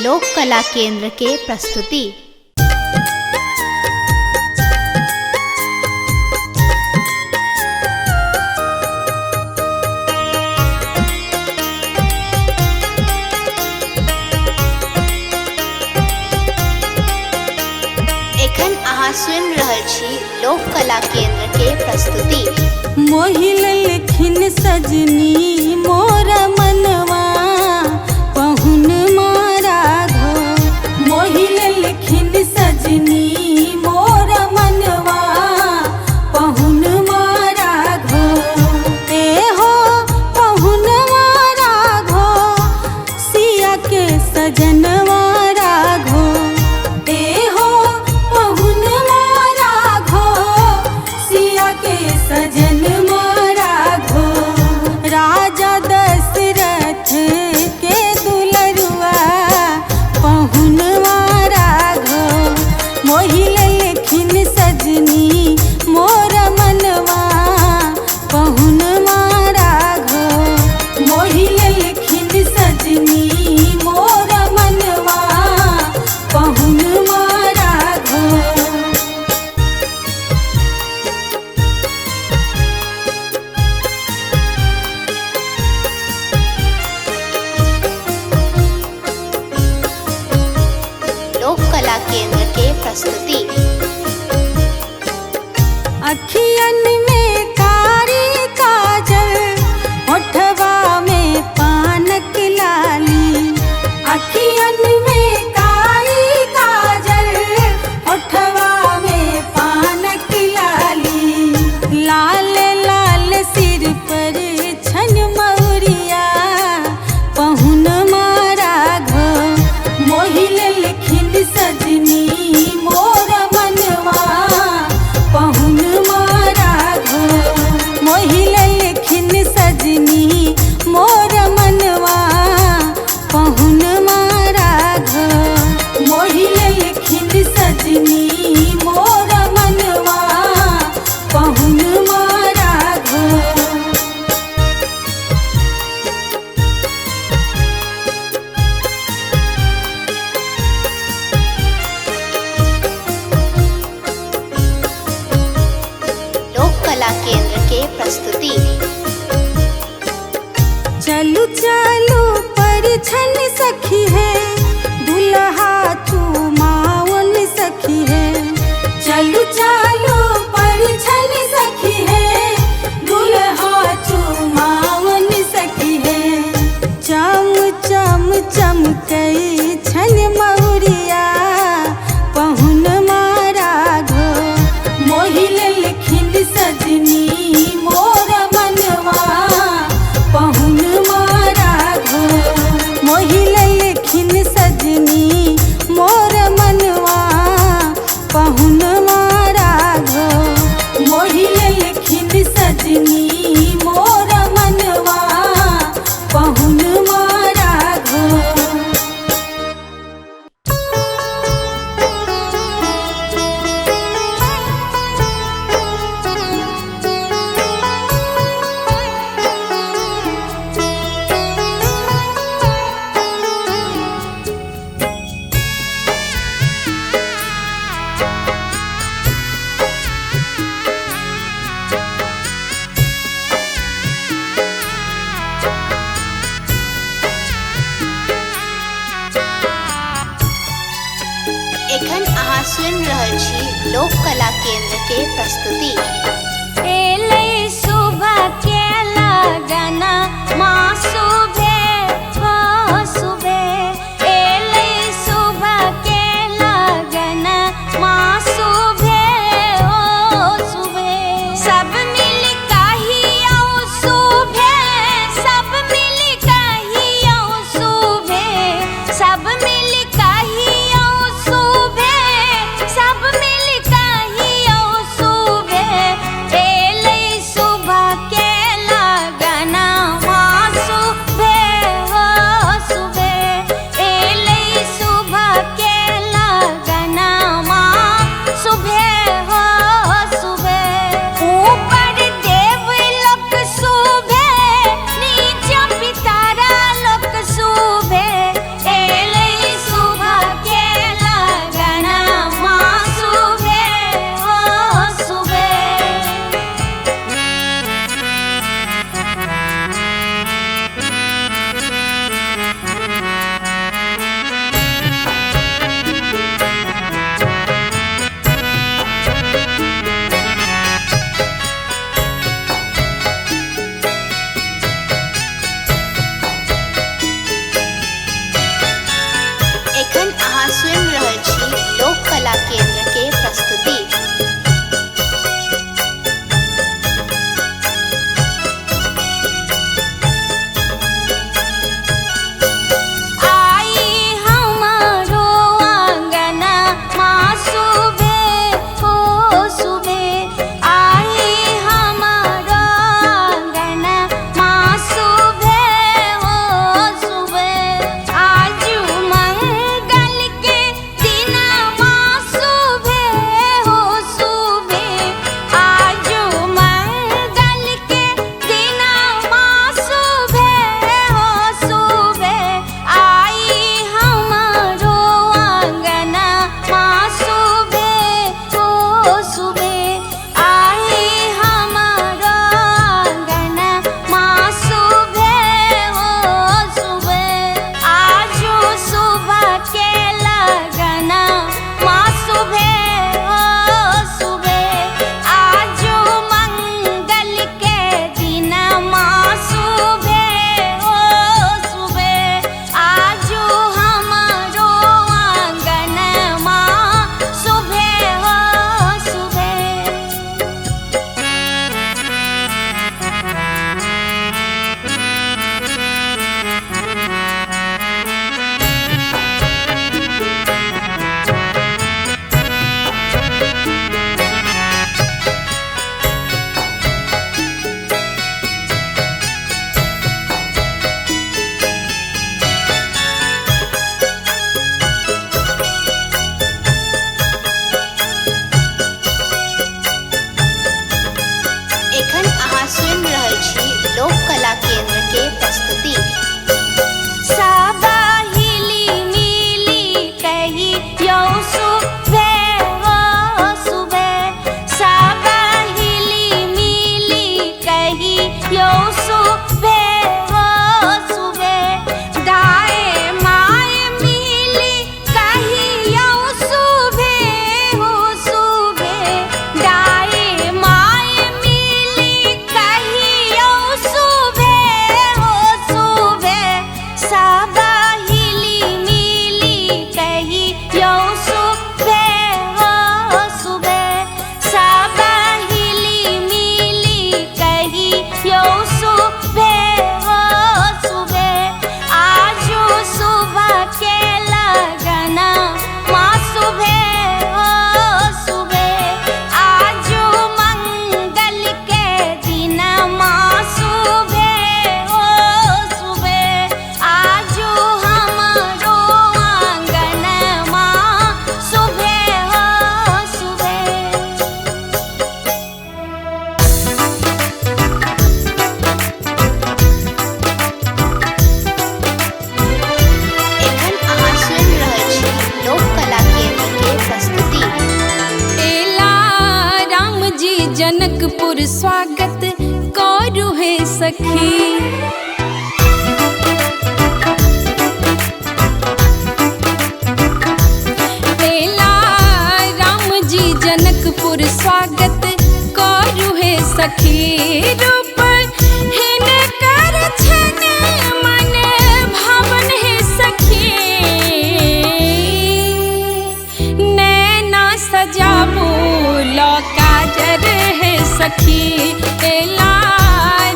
लोक कला केंद्र के प्रस्तुति। एखन अहाँ सुनि रहल छी लोक कला केंद्र के प्रस्तुति। मोहिल लेखिन सजनी मोर मनवा पहुन मारा घो। मोहिल लेखिन सजनी मोर मनवा पहुन मारा घो। ते हो पहुन मारा घो सिया के सजनवा राघो। ते हो पहुन मारा घो सिया के सजन मारा घो। राजा दशरथ के दुलरुआ पहुन मारा घो। मोहिल लेखिन सजनी मोर मनवा पहुन मारा घो। मोहिल लेखिन सजनी मोर मनवा पहुन मारा घो। लोक कला केंद्र के प्रस्तुति। अखियन में कारी काजल होठवा में पानक लाली। अखियन में कारी काजल होठवा में पानक लाली। लाल लाल सिर पर छन मौरिया पहुन मारा घो। मोहिल लेखिन सजनी मोर मनवा पहुन मारा घो। मोहिल लेखिन सजनी मोर मनवा पहुन मारा घो। मोहिल लेखिन सजनी मोर मनवा पहुन मारा घो। लोक कला केंद्र के प्रस्तुति। चलू चलू परिछन सखी है दुल्हा चुमावन सखी है। चलू चलू परिछन सखी है दुल्हा चुमावन सखी है। चम चम चमकई छन मौरिया पहुन मारा घो। मोहिल लेखिन सजनी मोर मनवा पहुन मारा घो। मोहिल लेखिन सजनी मोर मनवा पहुन मारा घो। मोहिल लेखिन सजनी मोर मनवा पहुन मारा घो। एखन अहाँ सुनि रहल छी लोक कला केंद्र के प्रस्तुति। एलै सुबह के लगना माँ सुबह हो सुबह। एलै सुबह के लगना माँ सुबह हो सुबह। सब मिल कहियो सुबह सब मिल कहियो सुबह। सब मिल कहियो सुबह सब मिल कहियो सुबह। एलै सुबह के लगना माँ सुबह सखी। एला राम जी जनकपुर स्वागत करू हे सखी। रूप हिनकर छन मन भावन हे सखी। नैना सजाबू लो काजर हे सखी। एला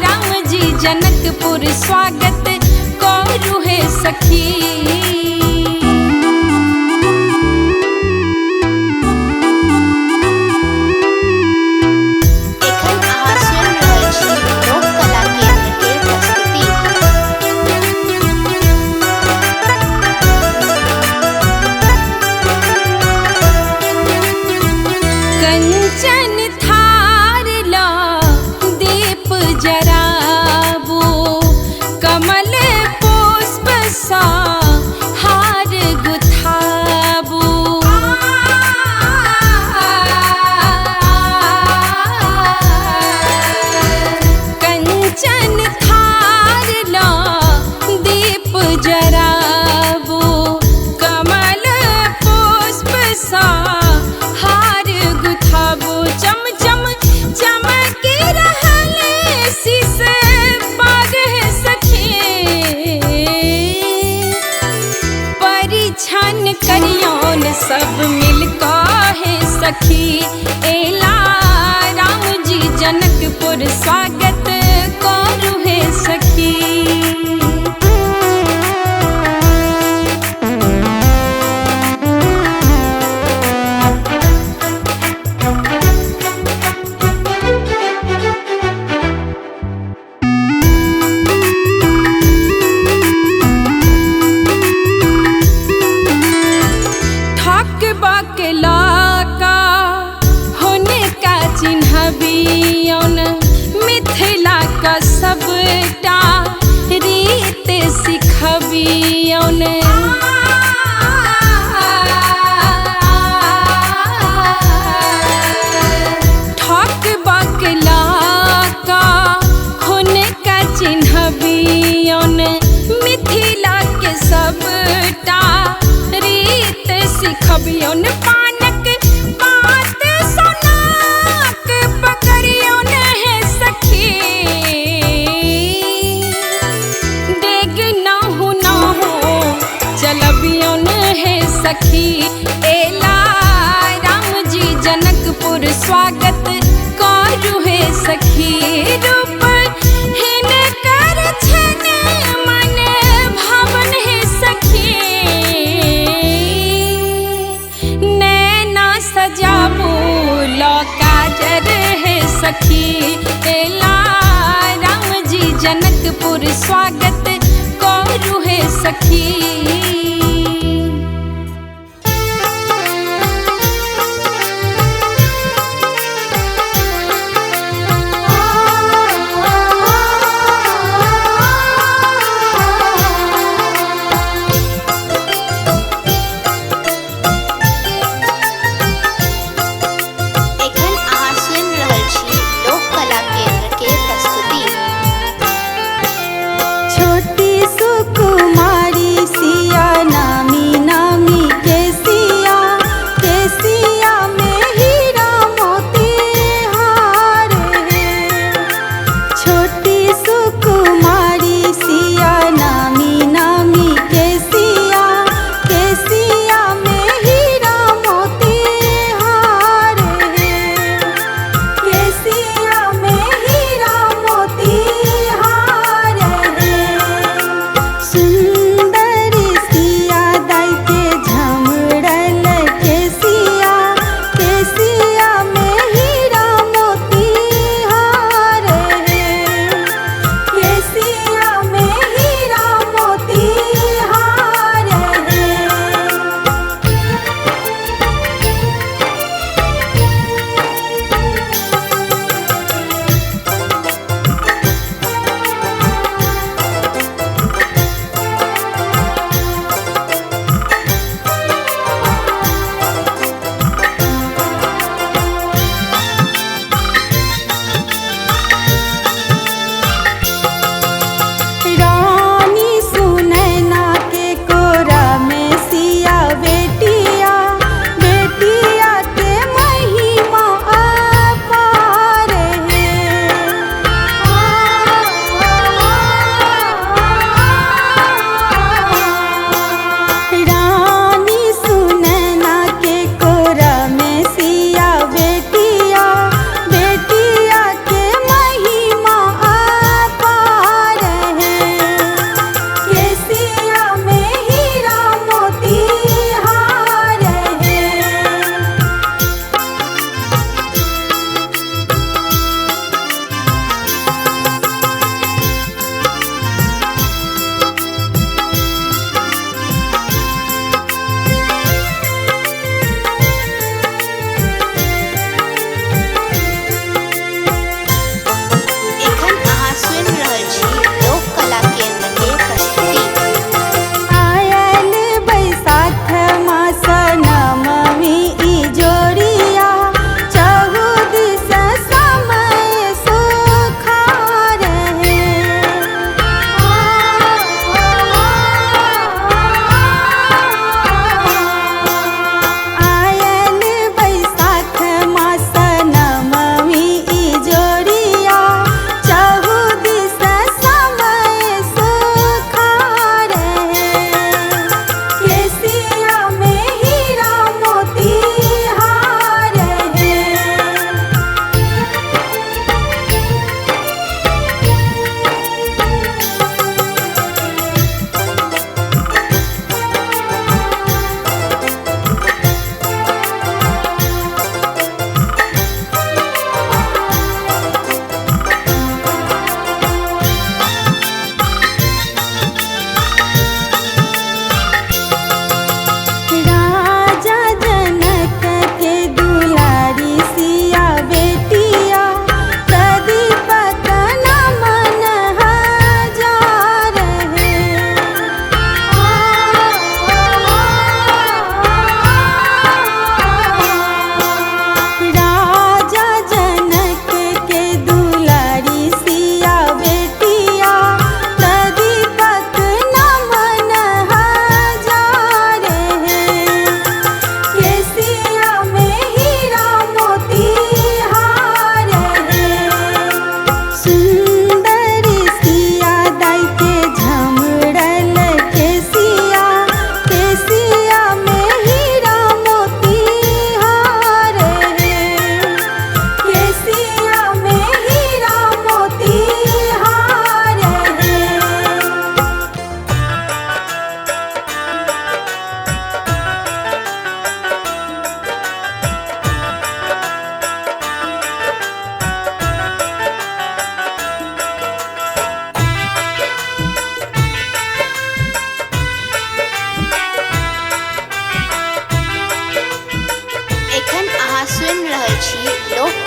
राम जी जनकपुर स्वागत करू हे सखी। कंचन थार ला दीप जराबू कमल पुष्प सा हार गुथाबू। कंचन थार ला दीप जराबू कमल पुष्प सा हार गुथाबू। चम चम चमकी रहल शीश बाग है सखी। परिछन करियौन सब मिलका है सखी। एला राम जी जनकपुर स्वागत करू है सखी। का होने का चिन्हबियौन मिथिला का सबटा रीत सिखबियौन। ठक बकला का होने का चिन्हबियौन मिथिला के सबटा रीत सिखबियौन। पानक बात सोनाक पकड़ियौन है सखी। डेग नाहु चलबियौन है सखी। एला राम जी जनकपुर स्वागत करू है सखी। रूप हिनकर छन मन भावन है सखी। नैना सजाबू लो काजर है सखी। एला राम जी जनकपुर स्वागत करू है सखी। छोटी सुकुमारी सिया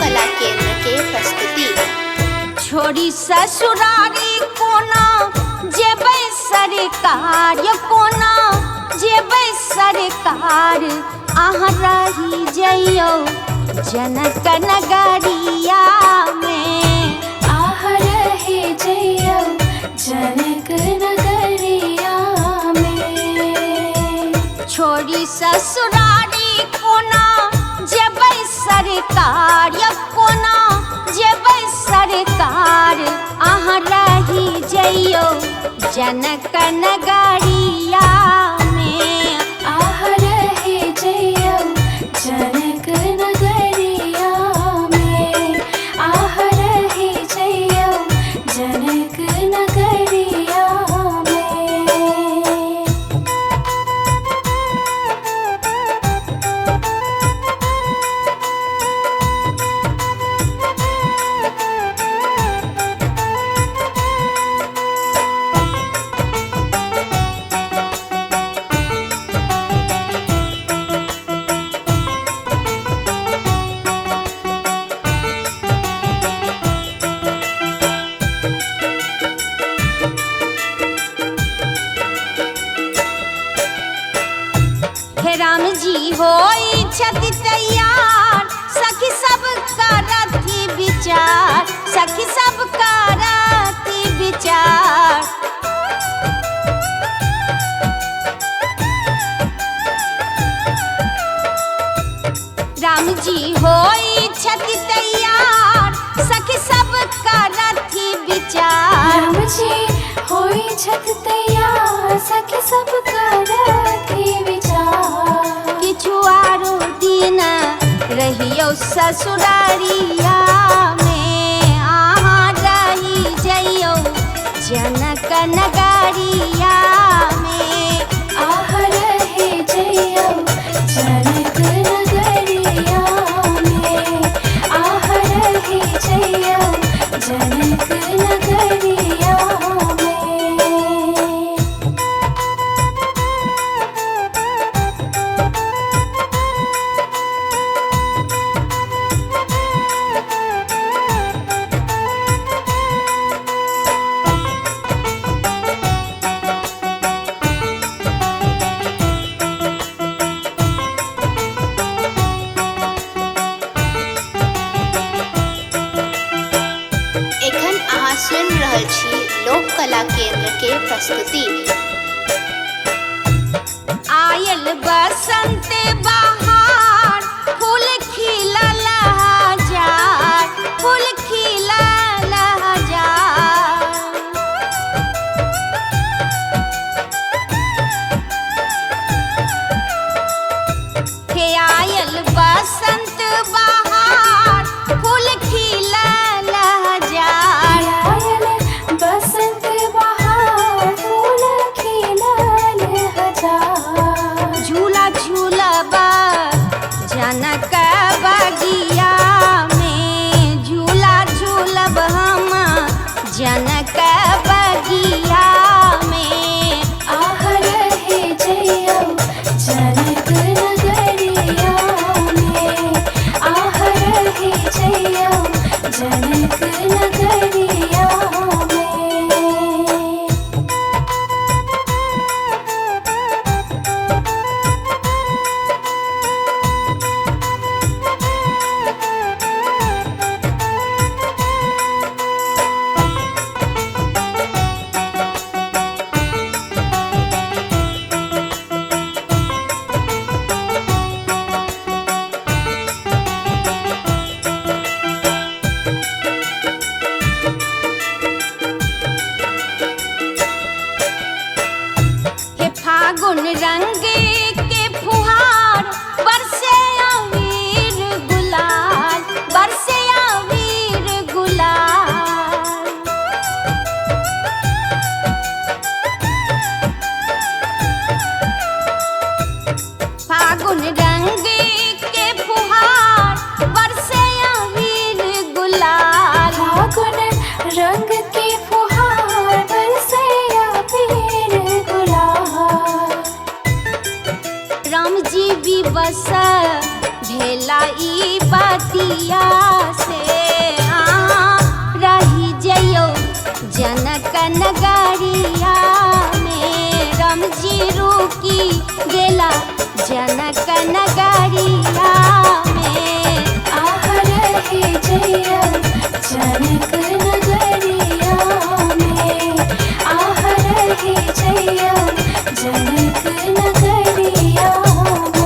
कला केंद्र के प्रस्तुति। छोड़ी ससुरारी कोना जेबै सरकार, कोना जेबै सरकार, अहाँ रही जइयो जनक नगरिया में, आह रहे जइयो जनक नगरिया में। छोड़ी ससुरारी कोना जेबै सरकार, कोना जेबै सरकार, अहाँ रही जइयो जनक नगरिया में, आह रहे जइयो जनक नगरिया में, आह रहे जइयो जनक नगरिया में। हे राम जी होई छति तैयार, सखी सब करती विचार, सखी सब करती विचार। राम जी होई छति तैयार, सखी सब करती विचार। राम जी होई छत तैयार, सखी सब करती विचार। किछु आरो दिन रहियो ससुरारिया में, अहाँ रही जइयो जनक नगरिया में, आह रहे जइयो जनक नगरिया में, आह रहे जइयो जनक नगरिया में। एखन अहाँ सुनि रहल छी लोक कला केंद्र के प्रस्तुति। आयल बसंत बहार, फूल खिलल हजार, फूल खिलल हजार। हे आयल बसंत बहार, फूल खिलल हजार। आयल बसंत बहार, फूल खिलल हजार। झूला झूलबा जनक बगिया में, झूला झूलब हम जनक बगिया में, आह रहे जइयो जनक नगरिया में, आह रहे जइयो जनक नगरिया में। हे फागुन रंग के फुहार, बरसे अबीर गुलाल, बरसे अबीर गुलाल। फागुन रंग के फुहार, बरसे अबीर गुलाल। फागुन रंग के फुहार, बरसे अबीर गुलाल। राम जी भी बस बुझेला ई बतिया से रही जइयो जनक नगरिया में रमजी रुकी गेला जनक नगरिया में आह रहे जइयो जनक नगरिया में आह रहे जइयो जनक नगरिया में।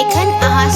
एखन अहाँ